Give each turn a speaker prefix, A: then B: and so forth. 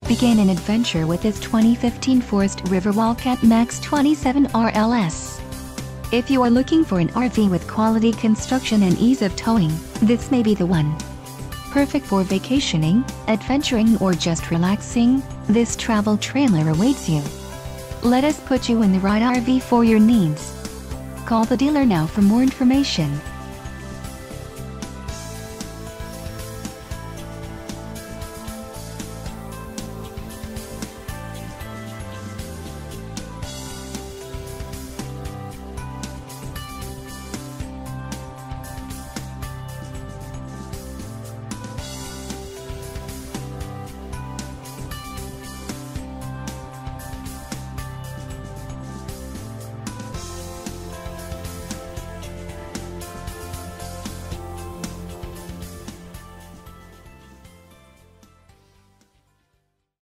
A: Begin an adventure with this 2015 Forest River Wildcat Maxx 27RLS. If you are looking for an RV with quality construction and ease of towing, this may be the one. Perfect for vacationing, adventuring, or just relaxing, this travel trailer awaits you. Let us put you in the right RV for your needs. Call the dealer now for more information.